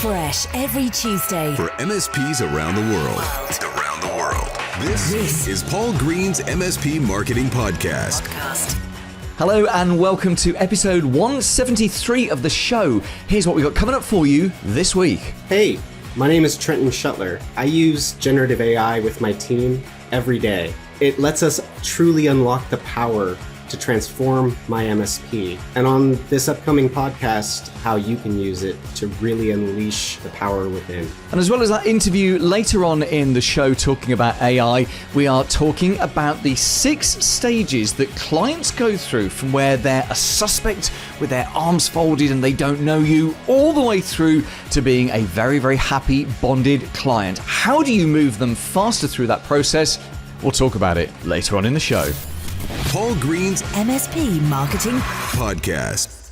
Fresh every Tuesday for MSPs around the world. This is Paul Green's MSP Marketing Podcast. Hello and welcome to episode 173 of the show. Here's what we got coming up for you this week. Hey, my name is Trenton Schuttler. I use generative AI with my team every day. It lets us truly unlock the power to transform my MSP. And on this upcoming podcast, how you can use it to really unleash the power within. And as well as that interview later on in the show talking about AI, we are talking about the 6 stages that clients go through from where they're a suspect with their arms folded and they don't know you, all the way through to being a very, very happy, bonded client. How do you move them faster through that process? We'll talk about it later on in the show. Paul Green's MSP Marketing Podcast.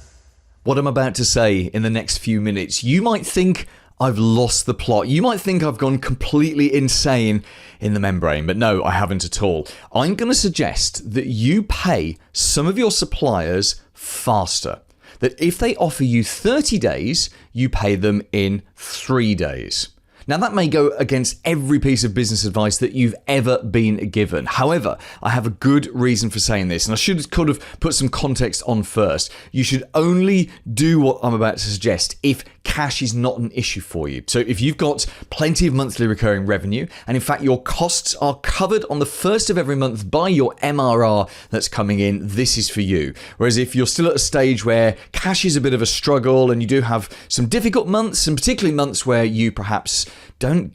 What I'm about to say in the next few minutes, you might think I've lost the plot. You might think I've gone completely insane in the membrane, but no, I haven't at all. I'm going to suggest that you pay some of your suppliers faster. That if they offer you 30 days, you pay them in 3 days. Now, that may go against every piece of business advice that you've ever been given. However, I have a good reason for saying this, and I should kind of put some context on first. You should only do what I'm about to suggest if cash is not an issue for you. So if you've got plenty of monthly recurring revenue, and in fact your costs are covered on the first of every month by your MRR that's coming in, this is for you. Whereas if you're still at a stage where cash is a bit of a struggle and you do have some difficult months, and particularly months where you perhaps you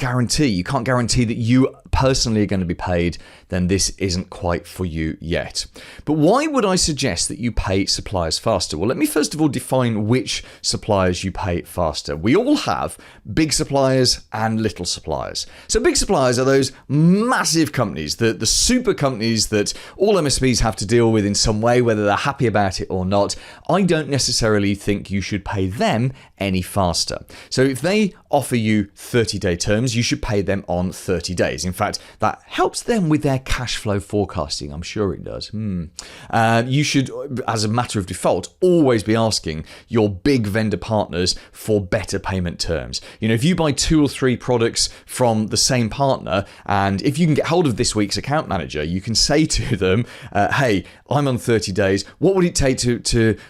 can't guarantee that you personally are going to be paid, then this isn't quite for you yet. But why would I suggest that you pay suppliers faster? Well, let me first of all define which suppliers you pay faster. We all have big suppliers and little suppliers. So big suppliers are those massive companies, the super companies that all MSPs have to deal with in some way, whether they're happy about it or not. I don't necessarily think you should pay them any faster. So if they offer you 30-day terms, you should pay them on 30 days. In fact, that helps them with their cash flow forecasting. I'm sure it does. You should, as a matter of default, always be asking your big vendor partners for better payment terms. You know, if you buy 2 or 3 products from the same partner, and if you can get hold of this week's account manager, you can say to them, hey, I'm on 30 days. What would it take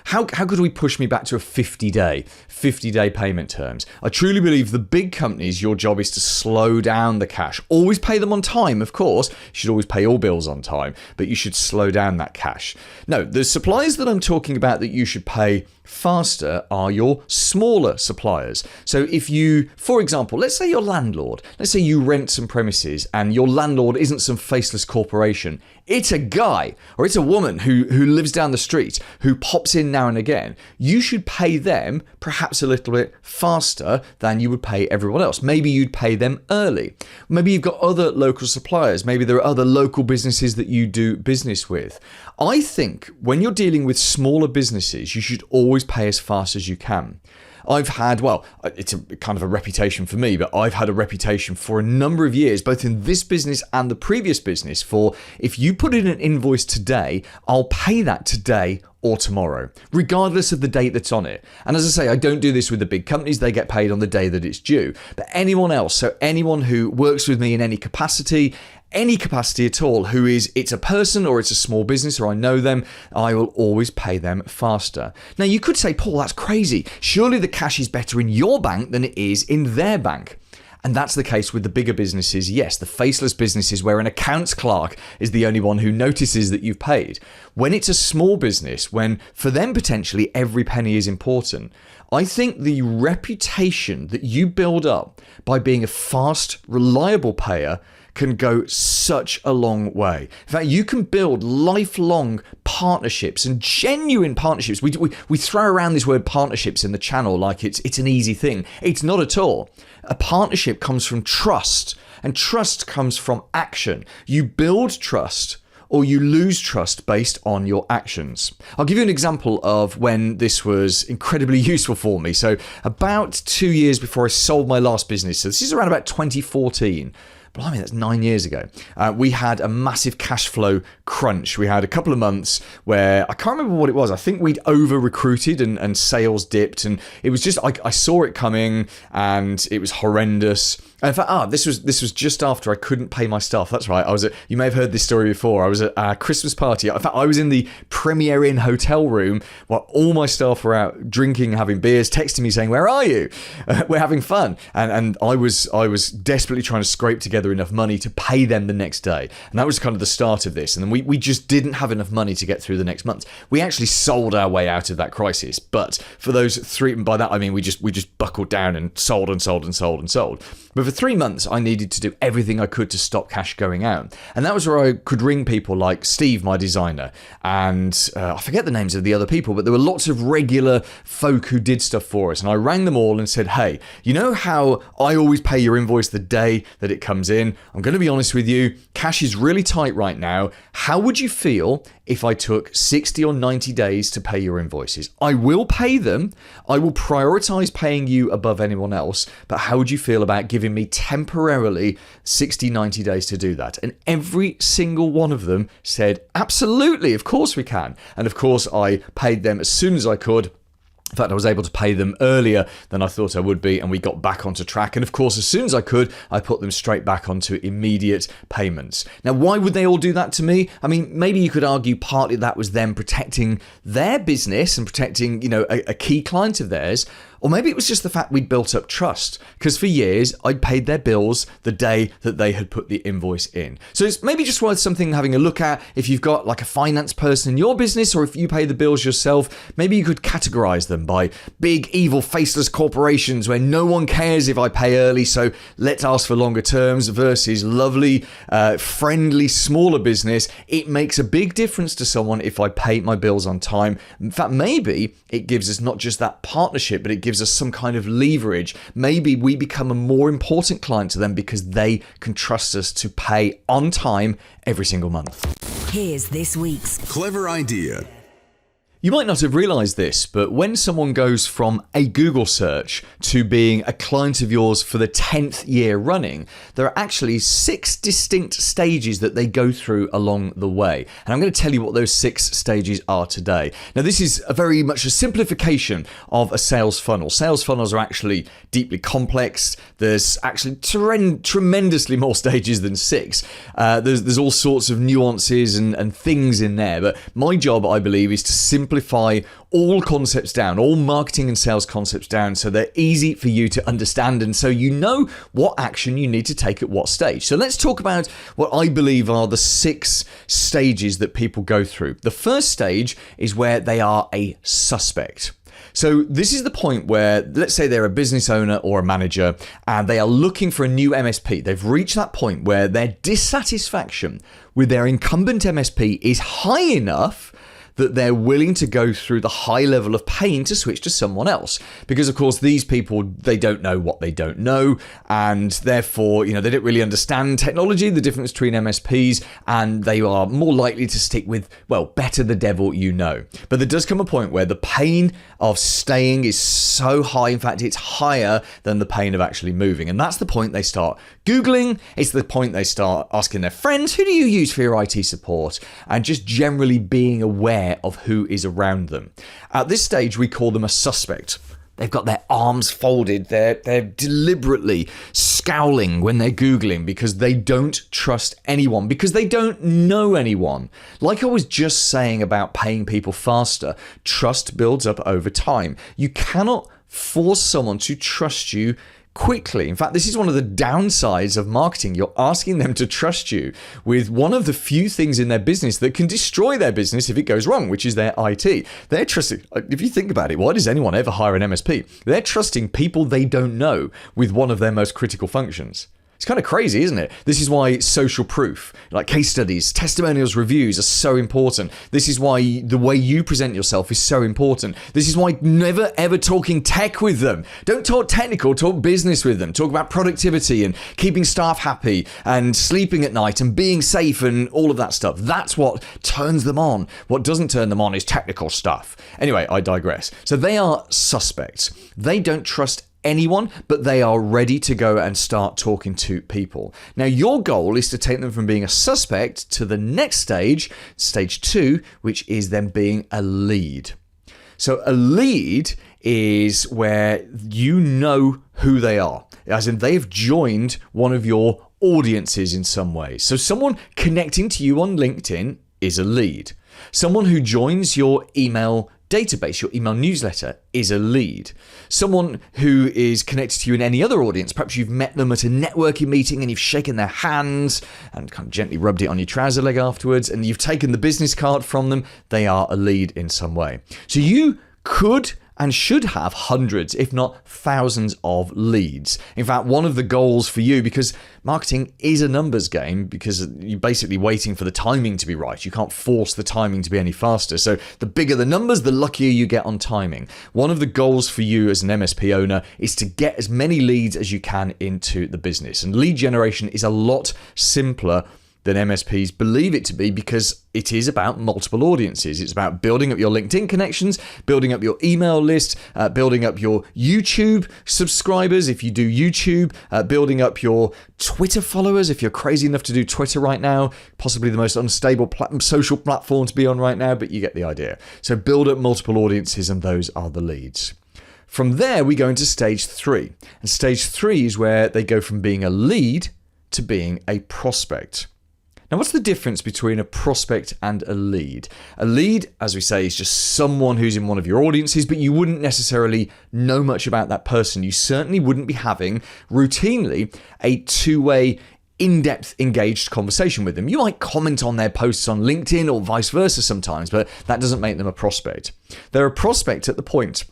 how could we push me back to a 50-day payment terms? I truly believe the big companies, your job is to slow down the cash. Always pay them on time, of course. You should always pay all bills on time, but you should slow down that cash. No, the suppliers that I'm talking about that you should pay faster are your smaller suppliers. So if you, for example, let's say your landlord, let's say you rent some premises and your landlord isn't some faceless corporation. It's a guy or it's a woman who lives down the street, who pops in now and again. You should pay them perhaps a little bit faster than you would pay everyone else. Maybe you'd pay them early. Maybe you've got other local suppliers. Maybe there are other local businesses that you do business with. I think when you're dealing with smaller businesses, you should always pay as fast as you can. I've had, it's a kind of a reputation for me, but I've had a reputation for a number of years, both in this business and the previous business, for if you put in an invoice today, I'll pay that today or tomorrow, regardless of the date that's on it. And as I say, I don't do this with the big companies. They get paid on the day that it's due. But anyone else, so anyone who works with me in any capacity at all, it's a person or it's a small business or I know them, I will always pay them faster. Now you could say, Paul, that's crazy. Surely the cash is better in your bank than it is in their bank. And that's the case with the bigger businesses, yes, the faceless businesses where an accounts clerk is the only one who notices that you've paid. When it's a small business, when for them potentially every penny is important, I think the reputation that you build up by being a fast, reliable payer can go such a long way. In fact, you can build lifelong partnerships and genuine partnerships. We throw around this word partnerships in the channel like it's an easy thing. It's not at all. A partnership comes from trust, and trust comes from action. You build trust or you lose trust based on your actions. I'll give you an example of when this was incredibly useful for me. So about 2 years before I sold my last business, so this is around about 2014, blimey, that's 9 years ago. We had a massive cash flow crunch. We had a couple of months where I can't remember what it was. I think we'd over-recruited and sales dipped, and it was just, I saw it coming and it was horrendous. And in fact, this was just after I couldn't pay my staff. That's right. You may have heard this story before. I was at a Christmas party. In fact, I was in the Premier Inn hotel room while all my staff were out drinking, having beers, texting me saying, "Where are you? We're having fun." And I was desperately trying to scrape together enough money to pay them the next day. And that was kind of the start of this. And then we just didn't have enough money to get through the next month. We actually sold our way out of that crisis. But for those 3, and by that I mean we just buckled down and sold and sold and sold and sold. But for 3 months, I needed to do everything I could to stop cash going out. And that was where I could ring people like Steve, my designer, and I forget the names of the other people, but there were lots of regular folk who did stuff for us. And I rang them all and said, "Hey, you know how I always pay your invoice the day that it comes in? I'm going to be honest with you, cash is really tight right now. How would you feel if I took 60 or 90 days to pay your invoices? I will pay them. I will prioritize paying you above anyone else. But how would you feel about giving me temporarily 60, 90 days to do that?" And every single one of them said, "Absolutely, of course we can." And of course, I paid them as soon as I could. In fact, I was able to pay them earlier than I thought I would be, and we got back onto track. And of course, as soon as I could, I put them straight back onto immediate payments. Now, why would they all do that to me? I mean, maybe you could argue partly that was them protecting their business and protecting, a key client of theirs. Or maybe it was just the fact we'd built up trust, because for years I'd paid their bills the day that they had put the invoice in. So it's maybe just worth something having a look at. If you've got like a finance person in your business, or if you pay the bills yourself, maybe you could categorize them by big, evil, faceless corporations where no one cares if I pay early, so let's ask for longer terms, versus lovely, friendly, smaller business. It makes a big difference to someone if I pay my bills on time. In fact, maybe it gives us not just that partnership, but it gives us some kind of leverage. Maybe we become a more important client to them because they can trust us to pay on time every single month. Here's this week's Clever idea. You might not have realized this, but when someone goes from a Google search to being a client of yours for the 10th year running, there are actually 6 distinct stages that they go through along the way. And I'm going to tell you what those 6 stages are today. Now, this is very much a simplification of a sales funnel. Sales funnels are actually deeply complex. There's actually tremendously more stages than 6. There's all sorts of nuances and things in there. But my job, I believe, is to simplify all concepts down, all marketing and sales concepts down, so they're easy for you to understand, and so you know what action you need to take at what stage. So let's talk about what I believe are the 6 stages that people go through. The first stage is where they are a suspect. So this is the point where, let's say they're a business owner or a manager and they are looking for a new MSP. They've reached that point where their dissatisfaction with their incumbent MSP is high enough that they're willing to go through the high level of pain to switch to someone else. Because of course, these people, they don't know what they don't know, and therefore, they don't really understand technology, the difference between MSPs, and they are more likely to stick with, well, better the devil you know. But there does come a point where the pain of staying is so high, in fact, it's higher than the pain of actually moving. And that's the point they start Googling. It's the point they start asking their friends, who do you use for your IT support? And just generally being aware of who is around them. At this stage, we call them a suspect. They've got their arms folded. They're deliberately scowling when they're Googling because they don't trust anyone, because they don't know anyone. Like I was just saying about paying people faster, trust builds up over time. You cannot force someone to trust you quickly. In fact, this is one of the downsides of marketing. You're asking them to trust you with one of the few things in their business that can destroy their business if it goes wrong, which is their IT. They're trusting, if you think about it, why does anyone ever hire an MSP? They're trusting people they don't know with one of their most critical functions. It's kind of crazy, isn't it? This is why social proof, like case studies, testimonials, reviews are so important. This is why the way you present yourself is so important. This is why never ever talking tech with them. Don't talk technical, talk business with them. Talk about productivity and keeping staff happy and sleeping at night and being safe and all of that stuff. That's what turns them on. What doesn't turn them on is technical stuff. Anyway, I digress. So they are suspects. They don't trust anyone, but they are ready to go and start talking to people. Now, your goal is to take them from being a suspect to the next stage, stage 2, which is them being a lead. So a lead is where you know who they are, as in they've joined one of your audiences in some way. So someone connecting to you on LinkedIn is a lead. Someone who joins your email database, your email newsletter, is a lead. Someone who is connected to you in any other audience, perhaps you've met them at a networking meeting and you've shaken their hands and kind of gently rubbed it on your trouser leg afterwards, and you've taken the business card from them, they are a lead in some way. So you could and should have hundreds, if not thousands of leads. In fact, one of the goals for you, because marketing is a numbers game, because you're basically waiting for the timing to be right. You can't force the timing to be any faster. So the bigger the numbers, the luckier you get on timing. One of the goals for you as an MSP owner is to get as many leads as you can into the business. And lead generation is a lot simpler than MSPs believe it to be, because it is about multiple audiences. It's about building up your LinkedIn connections, building up your email list, building up your YouTube subscribers if you do YouTube, building up your Twitter followers if you're crazy enough to do Twitter right now, possibly the most unstable social platform to be on right now, but you get the idea. So build up multiple audiences, and those are the leads. From there, we go into stage 3. And stage 3 is where they go from being a lead to being a prospect. Now, what's the difference between a prospect and a lead? A lead, as we say, is just someone who's in one of your audiences, but you wouldn't necessarily know much about that person. You certainly wouldn't be having routinely a two-way, in-depth, engaged conversation with them. You might comment on their posts on LinkedIn or vice versa sometimes, but that doesn't make them a prospect. They're a prospect at the point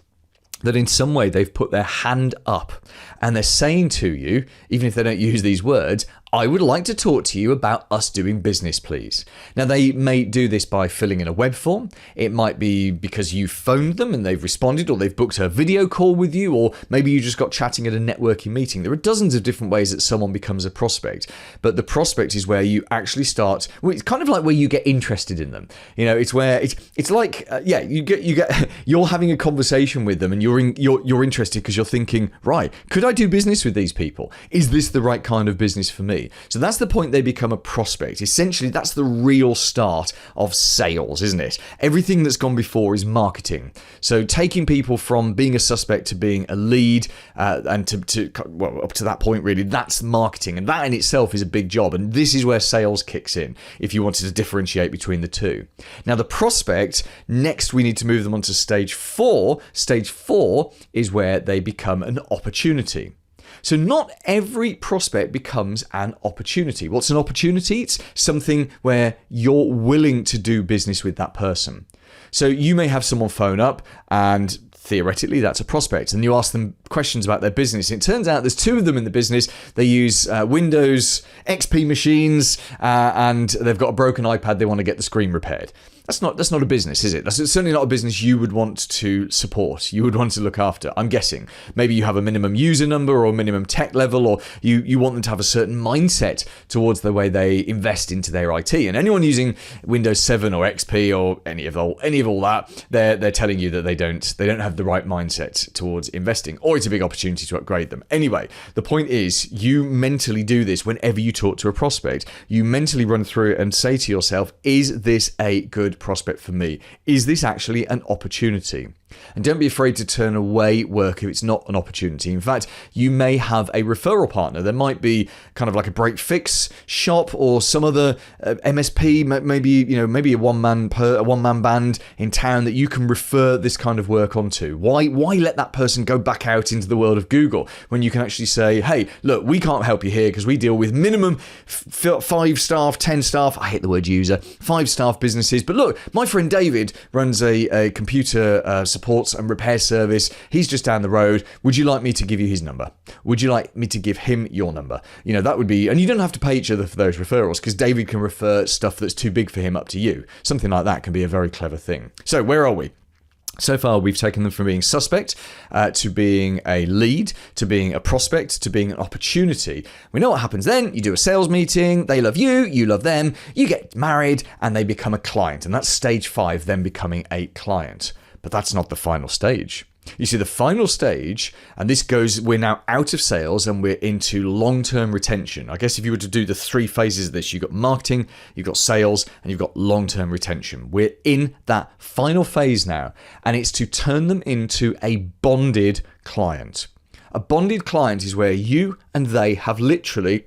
that in some way they've put their hand up and they're saying to you, even if they don't use these words, I would like to talk to you about us doing business, please. Now, they may do this by filling in a web form. It might be because you phoned them and they've responded, or they've booked a video call with you, or maybe you just got chatting at a networking meeting. There are dozens of different ways that someone becomes a prospect, but the prospect is where you actually start. Well, it's kind of like where you get interested in them. You know, it's where it's like you're having a conversation with them and you're interested because you're thinking, right, could I do business with these people? Is this the right kind of business for me? So that's the point they become a prospect. Essentially, that's the real start of sales, isn't it? Everything that's gone before is marketing. So taking people from being a suspect to being a lead, and to up to that point, really, that's marketing. And that in itself is a big job. And this is where sales kicks in, if you wanted to differentiate between the two. Now, the prospect, next we need to move them on to stage 4. Stage 4 is where they become an opportunity. So not every prospect becomes an opportunity. What's an opportunity? It's something where you're willing to do business with that person. So you may have someone phone up and theoretically that's a prospect, and you ask them questions about their business. It turns out there's 2 of them in the business. They use Windows XP machines and they've got a broken iPad. They want to get the screen repaired. That's not a business, is it? That's certainly not a business you would want to support. You would want to look after, I'm guessing. Maybe you have a minimum user number or a minimum tech level, or you want them to have a certain mindset towards the way they invest into their IT. And anyone using Windows 7 or XP or any of all that, they're telling you that they don't have the right mindset towards investing, or it's a big opportunity to upgrade them. Anyway, the point is, you mentally do this whenever you talk to a prospect. You mentally run through it and say to yourself, is this a good prospect for me? Is this actually an opportunity? And don't be afraid to turn away work if it's not an opportunity. In fact, you may have a referral partner. There might be kind of like a break fix shop or some other MSP, maybe a one-man band in town that you can refer this kind of work onto. Why let that person go back out into the world of Google when you can actually say, hey, look, we can't help you here because we deal with minimum 5 staff, 10 staff. I hate the word user, 5 staff businesses. But look, my friend David runs a computer supports and repair service. He's just down the road. Would you like me to give you his number? Would you like me to give him your number? You know, that would be, and you don't have to pay each other for those referrals because David can refer stuff that's too big for him up to you. Something like that can be a very clever thing. So where are we? So far, we've taken them from being suspect to being a lead, to being a prospect, to being an opportunity. We know what happens then. You do a sales meeting, they love you, you love them, you get married, and they become a client. And that's stage 5, them becoming a client. But that's not the final stage. You see, the final stage, and we're now out of sales and we're into long-term retention. I guess if you were to do the 3 phases of this, you've got marketing, you've got sales, and you've got long-term retention. We're in that final phase now, and it's to turn them into a bonded client. A bonded client is where you and they have literally...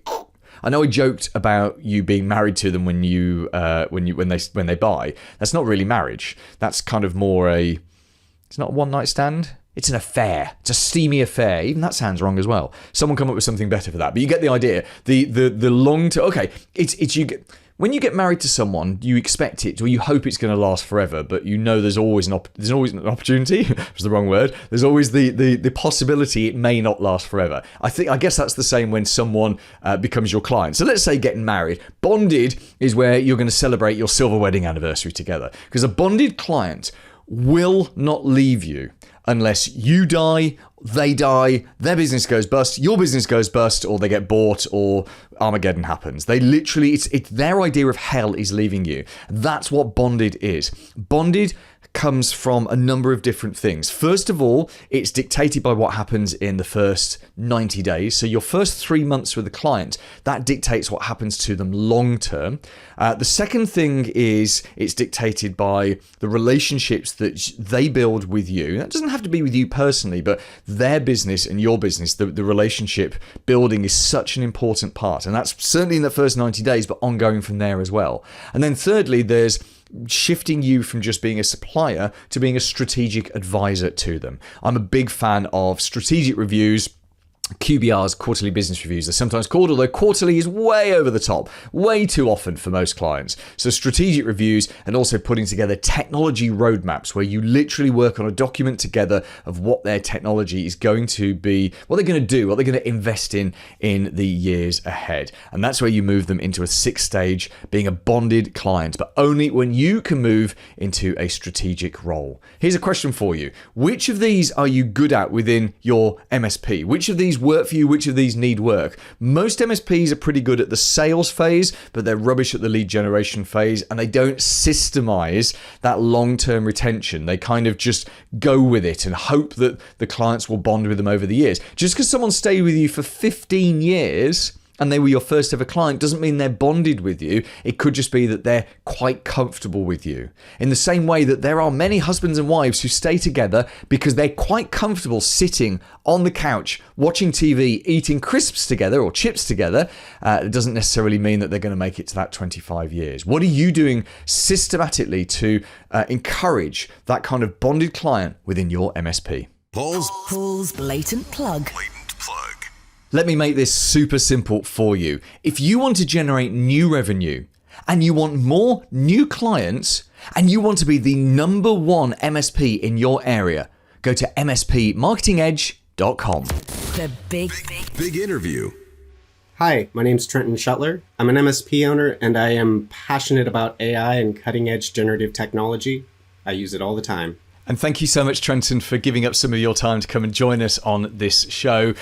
I know I joked about you being married to them when they buy. That's not really marriage. That's kind of more it's not a one-night stand. It's an affair. It's a steamy affair. Even that sounds wrong as well. Someone come up with something better for that. But you get the idea. The long term. Okay, it's you get. When you get married to someone, you expect it, or you hope it's going to last forever, but you know there's always an opportunity. It's the wrong word. There's always the possibility it may not last forever. I guess that's the same when someone becomes your client. So let's say getting married. Bonded is where you're going to celebrate your silver wedding anniversary together, because a bonded client will not leave you unless you die, they die, their business goes bust, your business goes bust, or they get bought, or Armageddon happens. They literally, it's their idea of hell is leaving you. That's what bonded is. Bonded comes from a number of different things. First of all, it's dictated by what happens in the first 90 days. So your first 3 months with the client, that dictates what happens to them long term. The second thing is it's dictated by the relationships that they build with you. That doesn't have to be with you personally, but their business and your business, the relationship building is such an important part. And that's certainly in the first 90 days, but ongoing from there as well. And then thirdly, there's shifting you from just being a supplier to being a strategic advisor to them. I'm a big fan of strategic reviews. QBRs, quarterly business reviews, they're sometimes called, although quarterly is way over the top, way too often for most clients. So strategic reviews, and also putting together technology roadmaps where you literally work on a document together of what their technology is going to be, what they're going to do, what they're going to invest in the years ahead. And that's where you move them into a 6th stage, being a bonded client, but only when you can move into a strategic role. Here's a question for you. Which of these are you good at within your MSP? Which of these work for you? Which of these need work? Most MSPs are pretty good at the sales phase, but they're rubbish at the lead generation phase, and they don't systemize that long-term retention. They kind of just go with it and hope that the clients will bond with them over the years. Just because someone stayed with you for 15 years and they were your first ever client doesn't mean they're bonded with you. It could just be that they're quite comfortable with you. In the same way that there are many husbands and wives who stay together because they're quite comfortable sitting on the couch, watching TV, eating crisps together or chips together, it doesn't necessarily mean that they're going to make it to that 25 years. What are you doing systematically to encourage that kind of bonded client within your MSP? Paul's blatant plug. Let me make this super simple for you. If you want to generate new revenue and you want more new clients and you want to be the number 1 MSP in your area, go to mspmarketingedge.com. The big interview. Hi, my name's Trenton Schuttler. I'm an MSP owner, and I am passionate about AI and cutting-edge generative technology. I use it all the time. And thank you so much, Trenton, for giving up some of your time to come and join us on this show.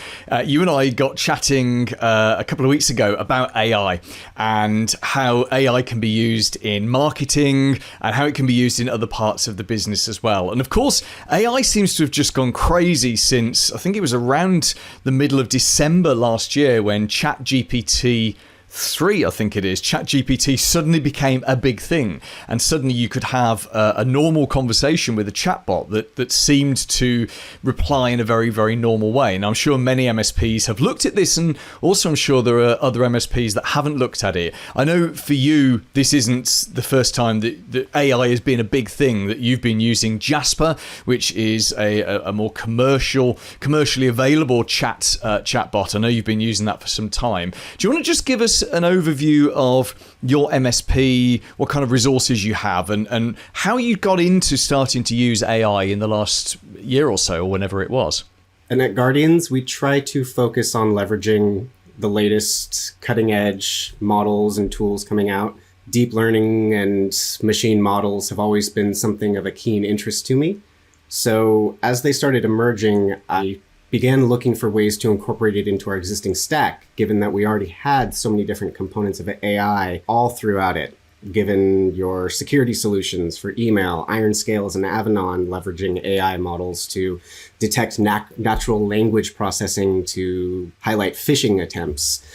You and I got chatting a couple of weeks ago about AI and how AI can be used in marketing and how it can be used in other parts of the business as well. And of course, AI seems to have just gone crazy since, I think it was around the middle of December last year when Chat GPT-3, I think it is, Chat GPT suddenly became a big thing, and suddenly you could have a normal conversation with a chatbot that seemed to reply in a very, very normal way. And I'm sure many MSPs have looked at this, and also I'm sure there are other MSPs that haven't looked at it. I know for you, this isn't the first time that AI has been a big thing, that you've been using Jasper, which is a more commercially available chatbot. I know you've been using that for some time. Do you want to just give us an overview of your MSP, what kind of resources you have, and how you got into starting to use AI in the last year or so, or whenever it was? And at Guardians, we try to focus on leveraging the latest cutting edge models and tools coming out. Deep learning and machine models have always been something of a keen interest to me. So as they started emerging, I began looking for ways to incorporate it into our existing stack, given that we already had so many different components of AI all throughout it. given your security solutions for email, Iron Scales and Avanon leveraging AI models to detect natural language processing to highlight phishing attempts,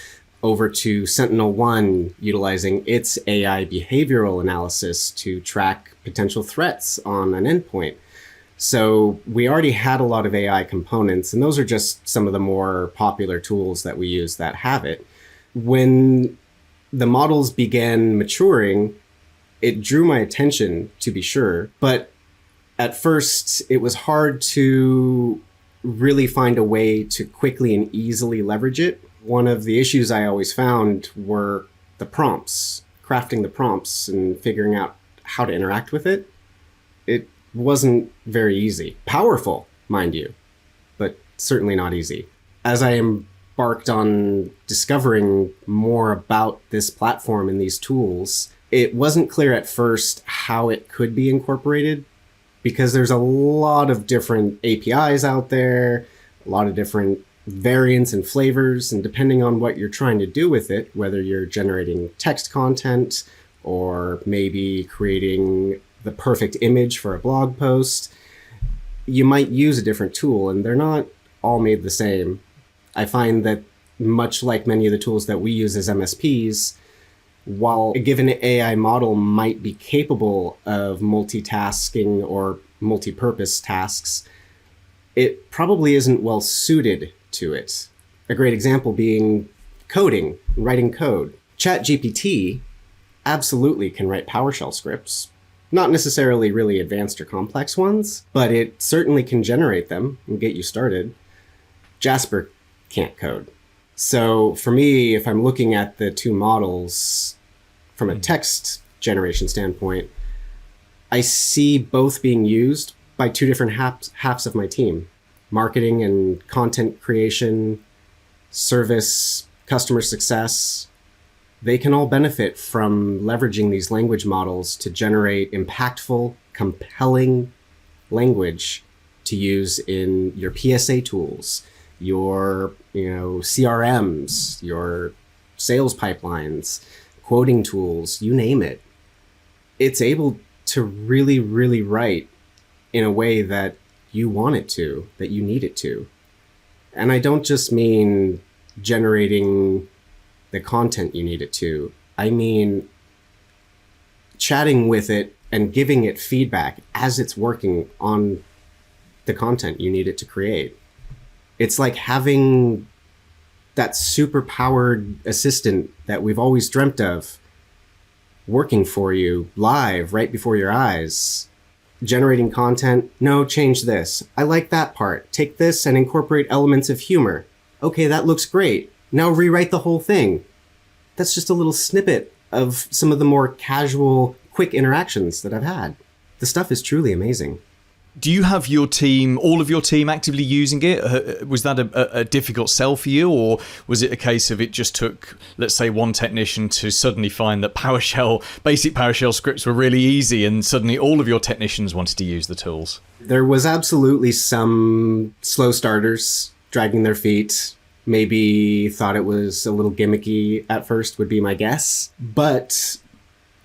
over to Sentinel-1 utilizing its AI behavioral analysis to track potential threats on an endpoint. So we already had a lot of AI components, and those are just some of the more popular tools that we use that have it. When the models began maturing, it drew my attention, to be sure, but at first it was hard to really find a way to quickly and easily leverage it. One of the issues I always found were the prompts, crafting the prompts and figuring out how to interact with it. It wasn't very easy. Powerful, mind you, but certainly not easy. As I embarked on discovering more about this platform and these tools, it wasn't clear at first how it could be incorporated, because there's a lot of different APIs out there, a lot of different variants and flavors, and depending on what you're trying to do with it, whether you're generating text content or maybe creating the perfect image for a blog post, you might use a different tool, and they're not all made the same. I find that much like many of the tools that we use as MSPs, while a given AI model might be capable of multitasking or multi-purpose tasks, it probably isn't well suited to it. A great example being coding, writing code. Chat GPT absolutely can write PowerShell scripts. Not necessarily really advanced or complex ones, but it certainly can generate them and get you started. Jasper can't code. So for me, if I'm looking at the two models from a text generation standpoint, I see both being used by two different halves of my team. Marketing and content creation, service, customer success. They can all benefit from leveraging these language models to generate impactful, compelling language to use in your PSA tools, your CRMs, your sales pipelines, quoting tools, you name it. It's able to really, really write in a way that you want it to, that you need it to. And I don't just mean generating the content you need it to. I mean chatting with it and giving it feedback as it's working on the content you need it to create. It's like having that super powered assistant that we've always dreamt of working for you live right before your eyes. Generating content. No, change this. I like that part. Take this and incorporate elements of humor. Okay, that looks great. Now rewrite the whole thing. That's just a little snippet of some of the more casual, quick interactions that I've had. The stuff is truly amazing. Do you have your team, all of your team actively using it? Was that a difficult sell for you, or was it a case of it just took, let's say, one technician to suddenly find that basic PowerShell scripts were really easy and suddenly all of your technicians wanted to use the tools? There was absolutely some slow starters dragging their feet, maybe thought it was a little gimmicky at first would be my guess. But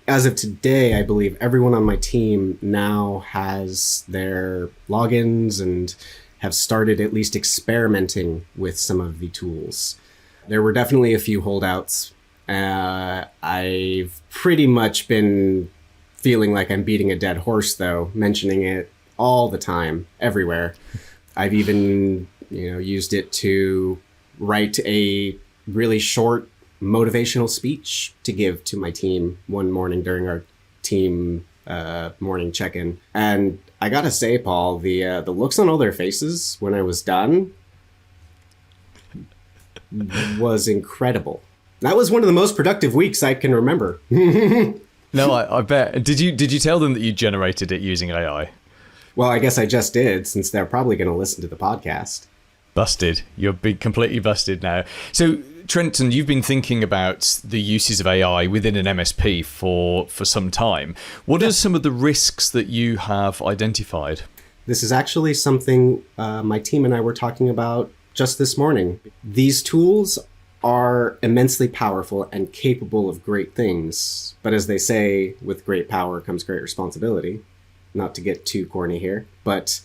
as of today, I believe everyone on my team now has their logins and have started at least experimenting with some of the tools. There were definitely a few holdouts. I've pretty much been feeling like I'm beating a dead horse, though, mentioning it all the time, everywhere. I've even, used it to write a really short motivational speech to give to my team one morning during our team morning check-in. And I gotta say, Paul, the looks on all their faces when I was done was incredible. That was one of the most productive weeks I can remember. No, I bet. Did you tell them that you generated it using AI? Well, I guess I just did, since they're probably going to listen to the podcast. Busted. You're completely busted now. So, Trenton, you've been thinking about the uses of AI within an MSP for some time. What are some of the risks that you have identified? This is actually something my team and I were talking about just this morning. These tools are immensely powerful and capable of great things. But as they say, with great power comes great responsibility. Not to get too corny here, but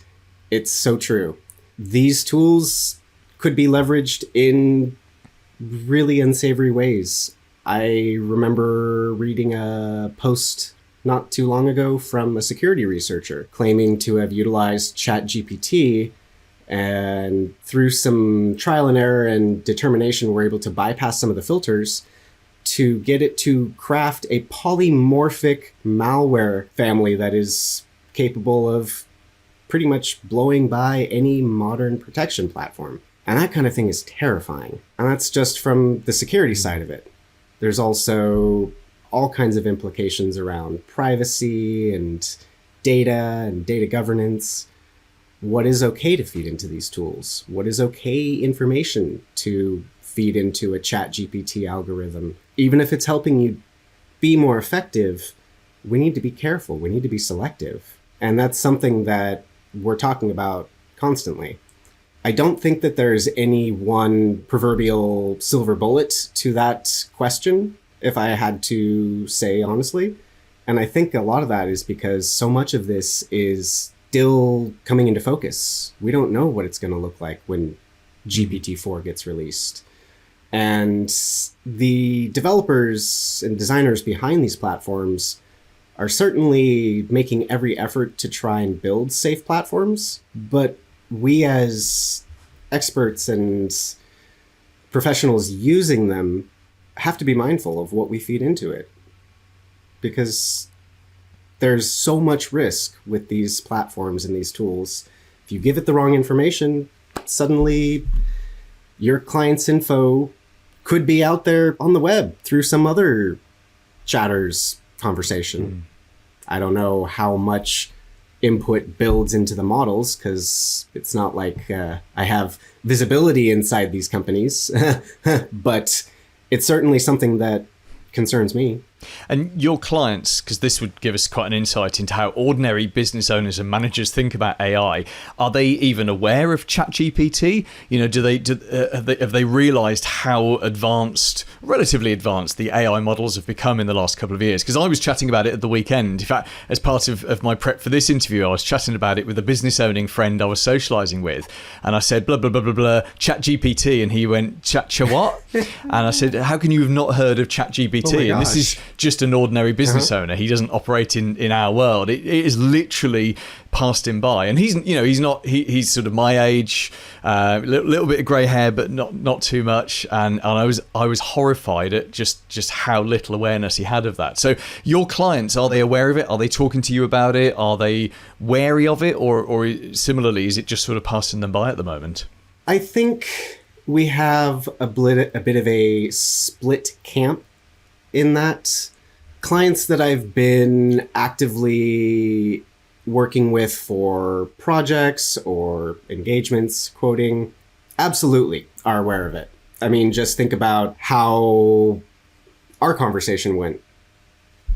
it's so true. These tools could be leveraged in really unsavory ways. I remember reading a post not too long ago from a security researcher claiming to have utilized Chat GPT, and through some trial and error and determination were able to bypass some of the filters to get it to craft a polymorphic malware family that is capable of pretty much blowing by any modern protection platform. And that kind of thing is terrifying. And that's just from the security side of it. There's also all kinds of implications around privacy and data governance. What is okay to feed into these tools? What is okay information to feed into a Chat GPT algorithm? Even if it's helping you be more effective, we need to be careful. We need to be selective. And that's something that we're talking about constantly. I don't think that there's any one proverbial silver bullet to that question, if I had to say honestly. And I think a lot of that is because so much of this is still coming into focus. We don't know what it's going to look like when GPT-4 gets released. And the developers and designers behind these platforms are certainly making every effort to try and build safe platforms, but we as experts and professionals using them have to be mindful of what we feed into it, because there's so much risk with these platforms and these tools. If you give it the wrong information, suddenly your client's info could be out there on the web through some other chatter's conversation. I don't know how much input builds into the models, because it's not like I have visibility inside these companies, but it's certainly something that concerns me. And your clients, because this would give us quite an insight into how ordinary business owners and managers think about AI, are they even aware of ChatGPT? You know, have they realized how relatively advanced the AI models have become in the last couple of years? Because I was chatting about it at the weekend. In fact, as part of my prep for this interview, I was chatting about it with a business owning friend I was socializing with. And I said, blah, blah, blah, blah, blah, ChatGPT. And he went, Chat what? And I said, how can you have not heard of ChatGPT? And this is just an ordinary business owner. He doesn't operate in our world. It is literally passed him by. And he's sort of my age, little bit of grey hair, but not too much. And I was horrified at just how little awareness he had of that. So your clients, are they aware of it? Are they talking to you about it? Are they wary of it? Or similarly, is it just sort of passing them by at the moment? I think we have a bit of a split camp in that. Clients that I've been actively working with for projects or engagements, quoting, absolutely are aware of it. I mean, just think about how our conversation went.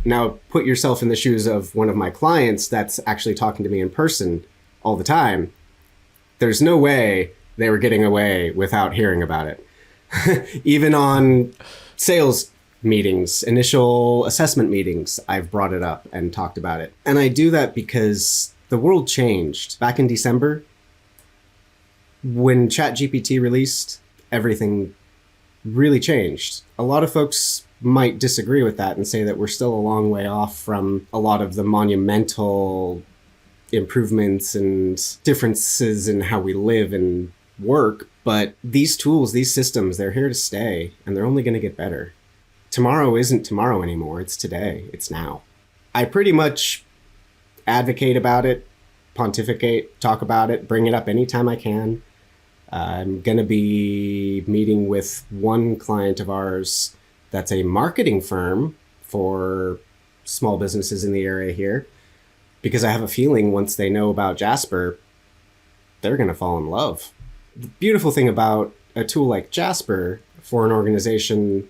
Now, put yourself in the shoes of one of my clients that's actually talking to me in person all the time. There's no way they were getting away without hearing about it. Even on sales meetings, initial assessment meetings, I've brought it up and talked about it. And I do that because the world changed. Back in December, when ChatGPT released, everything really changed. A lot of folks might disagree with that and say that we're still a long way off from a lot of the monumental improvements and differences in how we live and work. But these tools, these systems, they're here to stay, and they're only going to get better. Tomorrow isn't tomorrow anymore. It's today. It's now. I pretty much advocate about it, pontificate, talk about it, bring it up anytime I can. I'm going to be meeting with one client of ours that's a marketing firm for small businesses in the area here, because I have a feeling once they know about Jasper, they're going to fall in love. The beautiful thing about a tool like Jasper for an organization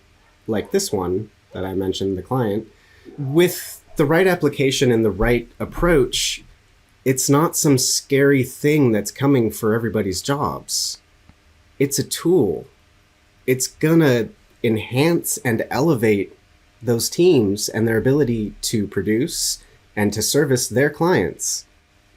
like this one that I mentioned, the client, with the right application and the right approach, it's not some scary thing that's coming for everybody's jobs. It's a tool. it's gonna enhance and elevate those teams and their ability to produce and to service their clients.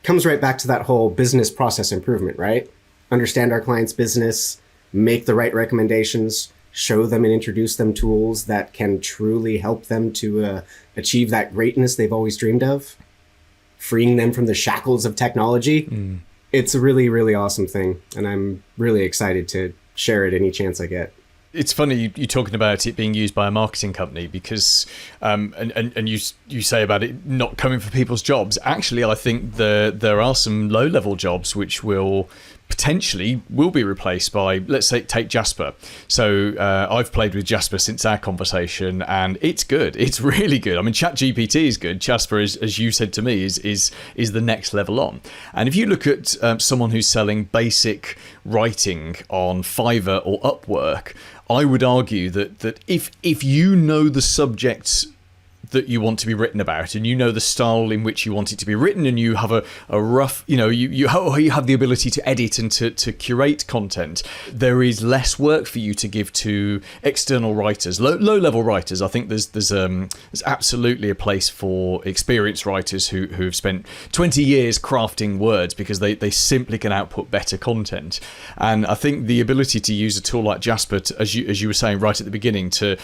Comes right back to that whole business process improvement, right? Understand our client's business, make the right recommendations, show them and introduce them tools that can truly help them to achieve that greatness they've always dreamed of, freeing them from the shackles of technology. It's a really, really awesome thing. And I'm really excited to share it any chance I get. It's funny you talking about it being used by a marketing company because, and you say about it not coming for people's jobs. Actually, I think there are some low-level jobs which will be replaced by, let's say, take Jasper. So I've played with Jasper since our conversation, and it's good. It's really good. I mean, Chat GPT is good. Jasper, as you said to me, is the next level on. And if you look at someone who's selling basic writing on Fiverr or Upwork, I would argue that if you know the subjects that you want to be written about, and you know the style in which you want it to be written, and you have a rough, you have the ability to edit and to curate content, there is less work for you to give to external writers, low-level writers. I think there's absolutely a place for experienced writers who have spent 20 years crafting words because they simply can output better content. And I think the ability to use a tool like Jasper, as you were saying right at the beginning, to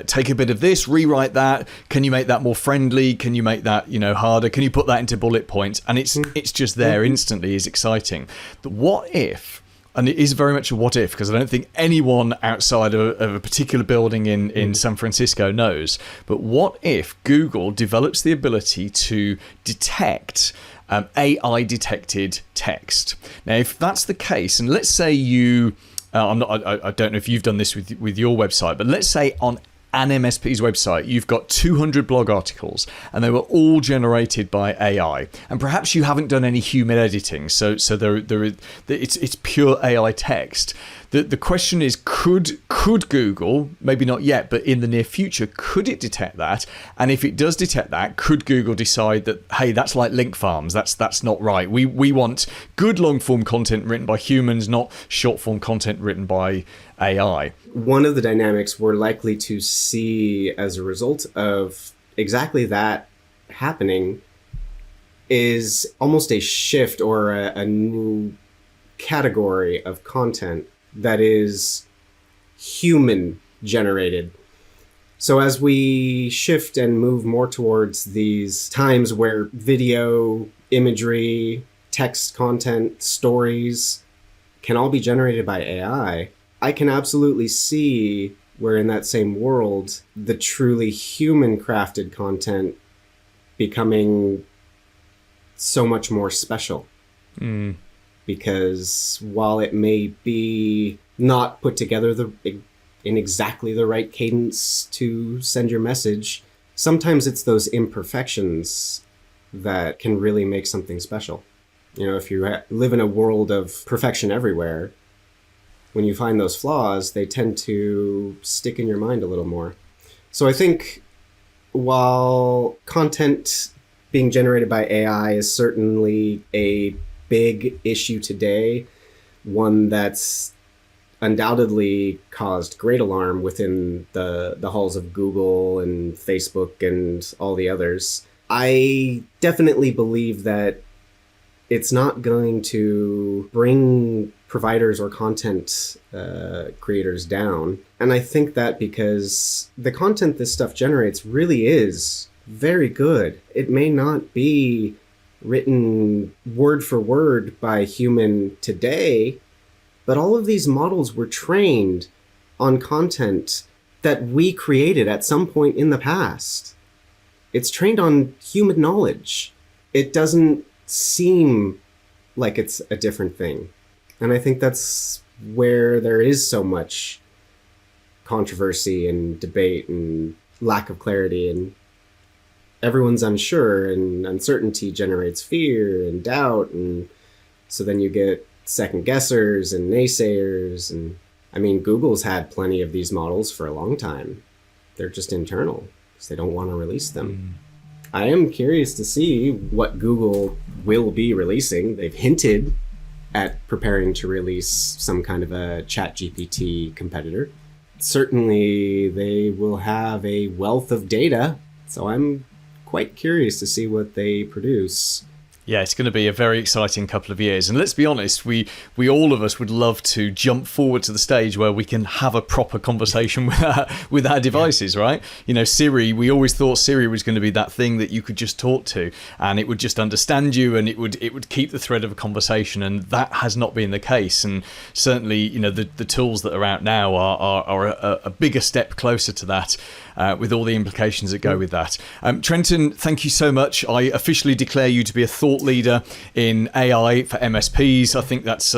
take a bit of this, rewrite that. Can you make that more friendly? Can you make that harder? Can you put that into bullet points? And it's just there instantly is exciting. The what if, and it is very much a what if, because I don't think anyone outside of a particular building in San Francisco knows, but what if Google develops the ability to detect AI detected text? Now, if that's the case, and let's say I don't know if you've done this with your website, but let's say on an MSP's website, you've got 200 blog articles and they were all generated by AI. And perhaps you haven't done any human editing, so it's pure AI text. The question is, could Google, maybe not yet, but in the near future, could it detect that? And if it does detect that, could Google decide that, hey, that's like link farms, that's not right. We want good long-form content written by humans, not short-form content written by AI. One of the dynamics we're likely to see as a result of exactly that happening is almost a shift or a new category of content that is human generated. So as we shift and move more towards these times where video, imagery, text content, stories can all be generated by AI, I can absolutely see where in that same world, the truly human crafted content becoming so much more special. Because while it may be not put together in exactly the right cadence to send your message, sometimes it's those imperfections that can really make something special. If you live in a world of perfection everywhere, when you find those flaws, they tend to stick in your mind a little more. So I think while content being generated by AI is certainly a big issue today, one that's undoubtedly caused great alarm within the halls of Google and Facebook and all the others, I definitely believe that it's not going to bring providers or content creators down. And I think that because the content this stuff generates really is very good. It may not be written word for word by a human today, but all of these models were trained on content that we created at some point in the past. It's trained on human knowledge. It doesn't seem like it's a different thing. And I think that's where there is so much controversy and debate and lack of clarity, and everyone's unsure, and uncertainty generates fear and doubt, and so then you get second guessers and naysayers. And I mean, Google's had plenty of these models for a long time. They're just internal because they don't want to release them. I am curious to see what Google will be releasing. They've hinted at preparing to release some kind of a Chat GPT competitor. Certainly, they will have a wealth of data, so I'm quite curious to see what they produce. Yeah, it's going to be a very exciting couple of years. And let's be honest, we all of us would love to jump forward to the stage where we can have a proper conversation with our devices, right? You know, Siri, we always thought Siri was going to be that thing that you could just talk to and it would just understand you and it would keep the thread of a conversation. And that has not been the case. And certainly, you know, the tools that are out now are a bigger step closer to that. With all the implications that go with that. Trenton, thank you so much. I officially declare you to be a thought leader in AI for MSPs. I think that's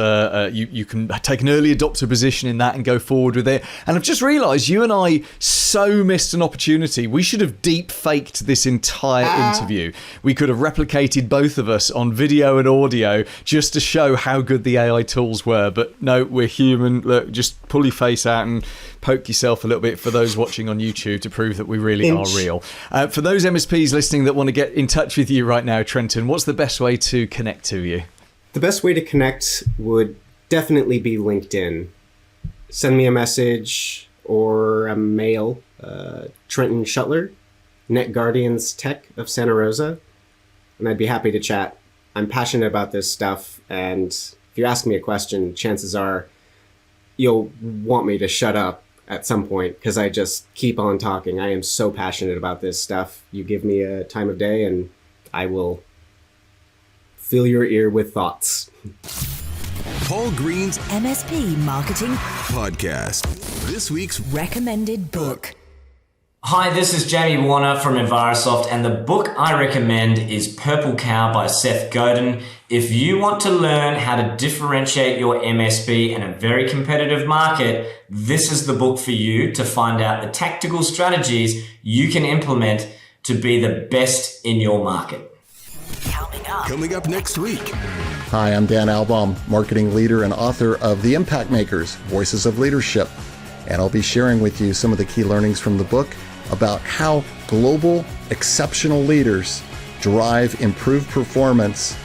you can take an early adopter position in that and go forward with it. And I've just realised you and I so missed an opportunity. We should have deep faked this entire interview. We could have replicated both of us on video and audio just to show how good the AI tools were. But no, we're human. Look, just pull your face out and poke yourself a little bit for those watching on YouTube to prove that we really are real. For those MSPs listening that want to get in touch with you right now, Trenton, what's the best way to connect to you? The best way to connect would definitely be LinkedIn. Send me a message or a mail. Trenton Schuttler, Net Guardians Tech of Santa Rosa, and I'd be happy to chat. I'm passionate about this stuff, and if you ask me a question, chances are you'll want me to shut up at some point because I just keep on talking. I am so passionate about this stuff. You give me a time of day and I will fill your ear with thoughts. Paul Green's MSP Marketing Podcast. This week's recommended book. Hi, this is Jamie Warner from Envirosoft, and the book I recommend is Purple Cow by Seth Godin. If you want to learn how to differentiate your MSP in a very competitive market, this is the book for you to find out the tactical strategies you can implement to be the best in your market. coming up next week. Hi, I'm Dan Albaum, marketing leader and author of The Impact Makers, Voices of Leadership. And I'll be sharing with you some of the key learnings from the book about how global exceptional leaders drive improved performance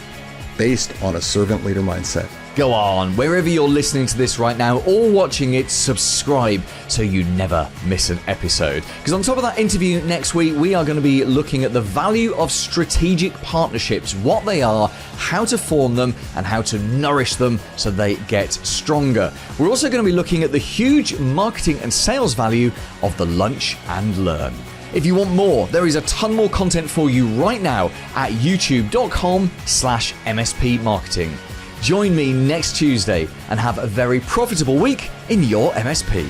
based on a servant leader mindset. Go on, wherever you're listening to this right now or watching it, subscribe so you never miss an episode. Because on top of that interview next week, we are going to be looking at the value of strategic partnerships, what they are, how to form them, and how to nourish them so they get stronger. We're also going to be looking at the huge marketing and sales value of the lunch and learn. If you want more, there is a ton more content for you right now at youtube.com/MSP Marketing. Join me next Tuesday and have a very profitable week in your MSP.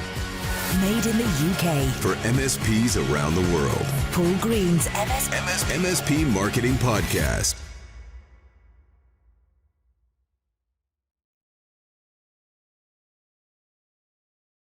Made in the UK. For MSPs around the world. Paul Green's MSP Marketing Podcast.